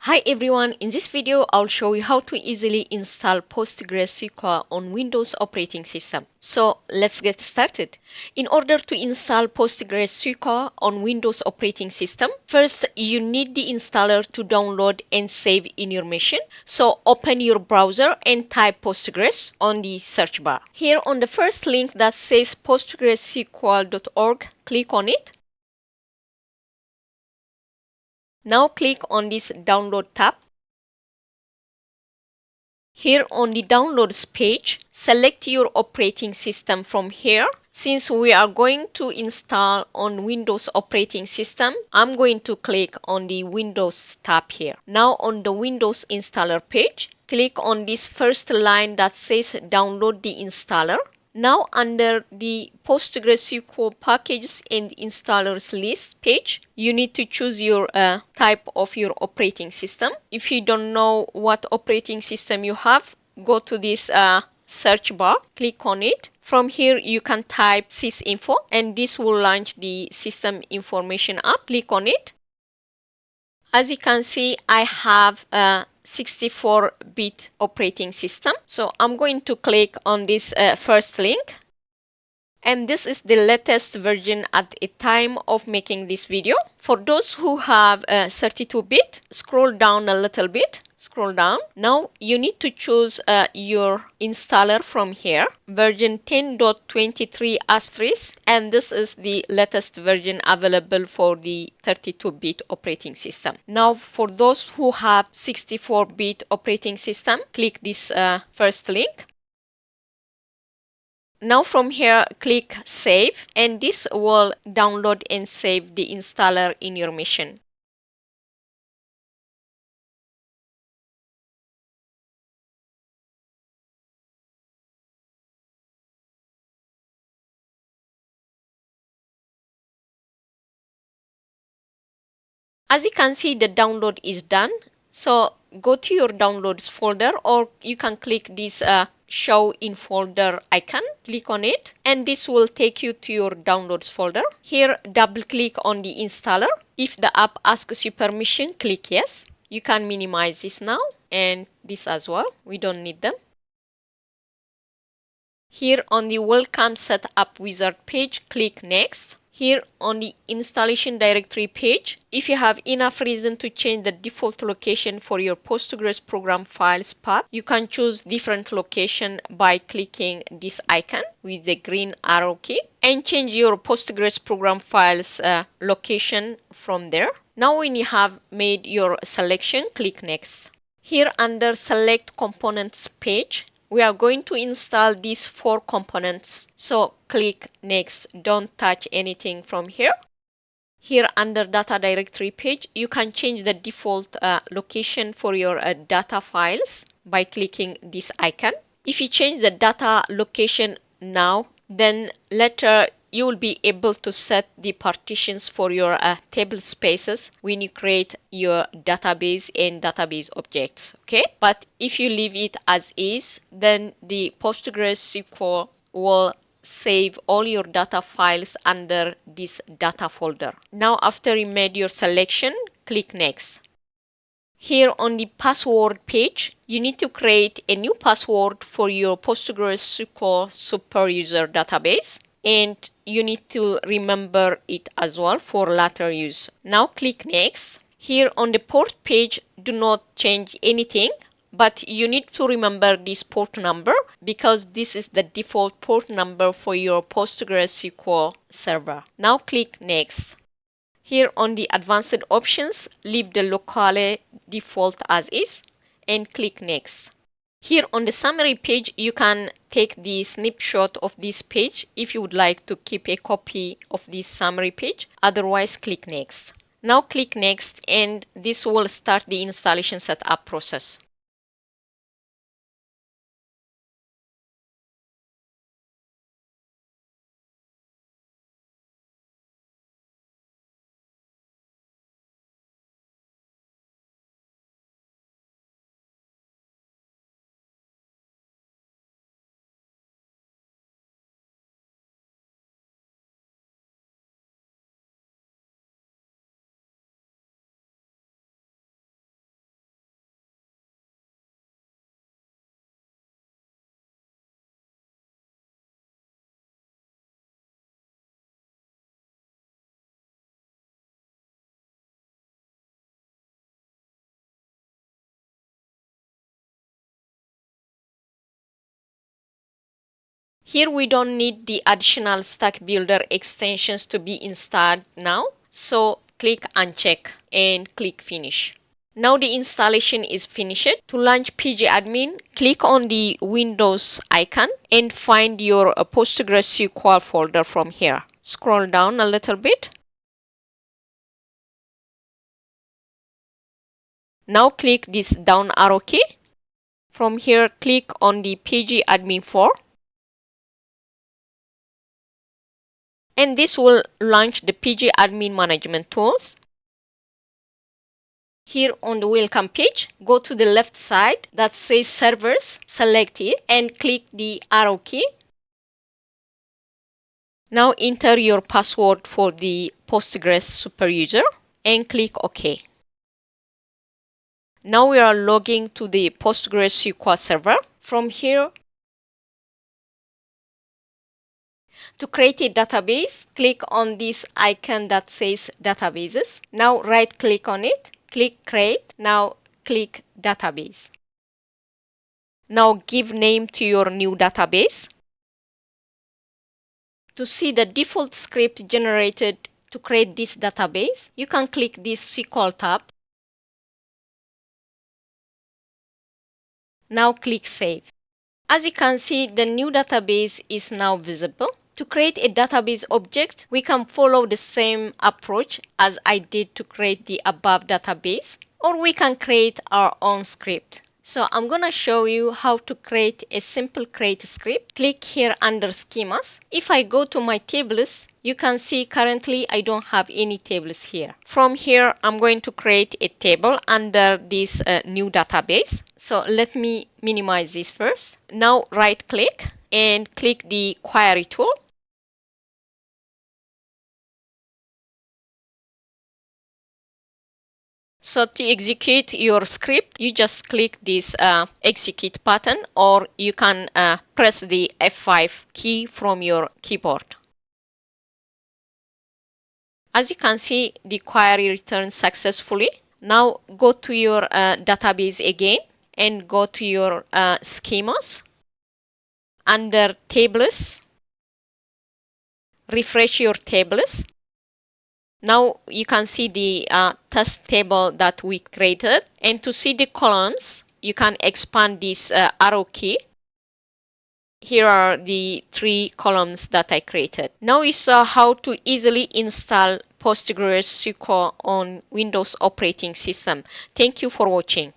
Hi everyone, in this video I'll show you how to easily install PostgreSQL on Windows operating system. So let's get started. In order to install PostgreSQL on Windows operating system, first you need the installer to download and save in your machine. So open your browser and type Postgres on the search bar. Here on the first link that says postgresql.org, click on it. Now click on this download tab. Here on the downloads page, select your operating system from here. Since we are going to install on Windows operating system, I'm going to click on the Windows tab here. Now on the Windows installer page, click on this first line that says download the installer. Now under the PostgreSQL packages and installers list page, you need to choose your type of your operating system. If you don't know what operating system you have, go to this search bar, click on it. From here you can type sysinfo and this will launch the system information app. Click on it. As you can see, I have a 64-bit operating system. So I'm going to click on this first link. And this is the latest version at the time of making this video. For those who have 32-bit, scroll down a little bit. Scroll down. Now you need to choose your installer from here. Version 10.23 asterisk. And this is the latest version available for the 32-bit operating system. Now for those who have 64-bit operating system, click this first link. Now from here, click Save, and this will download and save the installer in your machine. As you can see, the download is done. So go to your downloads folder, or you can click this show in folder icon. Click on it and this will take you to your downloads folder. Here, double click on the installer. If the app asks you permission, click yes. You can minimize this now and this as well. We don't need them. Here on the Welcome Setup Wizard page, click Next. Here on the installation directory page, if you have enough reason to change the default location for your Postgres program files path, you can choose different location by clicking this icon with the green arrow key and change your Postgres program files location from there. Now when you have made your selection, click Next. Here under Select Components page, we are going to install these 4 components. So click Next. Don't touch anything from here. Here under Data Directory page, you can change the default location for your data files by clicking this icon. If you change the data location now, then later you will be able to set the partitions for your table spaces when you create your database and database objects. Okay, but if you leave it as is, then the PostgreSQL will save all your data files under this data folder. Now after you made your selection, click Next. Here on the password page, you need to create a new password for your PostgreSQL super user database. And you need to remember it as well for later use. Now click Next. Here on the port page, do not change anything, but you need to remember this port number because this is the default port number for your PostgreSQL server. Now click Next. Here on the advanced options, leave the locale default as is and click Next. Here on the summary page, you can take the snapshot of this page if you would like to keep a copy of this summary page. Otherwise, click Next. Now click Next and this will start the installation setup process. Here we don't need the additional Stack Builder extensions to be installed now. So click Uncheck and click Finish. Now the installation is finished. To launch pgAdmin, click on the Windows icon and find your PostgreSQL folder from here. Scroll down a little bit. Now click this down arrow key. From here, click on the pgAdmin 4. And this will launch the pgAdmin management tools. Here on the welcome page, go to the left side that says servers, select it and click the arrow key. Now enter your password for the Postgres superuser and click OK. Now we are logging to the PostgreSQL server. From here, to create a database, click on this icon that says databases. Now right click on it, click create. Now click database. Now give name to your new database. To see the default script generated to create this database, you can click this SQL tab. Now click Save. As you can see, the new database is now visible. To create a database object, we can follow the same approach as I did to create the above database, or we can create our own script. So I'm going to show you how to create a simple create script. Click here under schemas. If I go to my tables, you can see currently I don't have any tables here. From here, I'm going to create a table under this new database. So let me minimize this first. Now right click and click the query tool. So to execute your script, you just click this execute button, or you can press the F5 key from your keyboard. As you can see, the query returns successfully. Now go to your database again and go to your schemas. Under tables, refresh your tables. Now you can see the test table that we created. And to see the columns, you can expand this arrow key. Here are the 3 columns that I created. Now we saw how to easily install PostgreSQL on Windows operating system. Thank you for watching.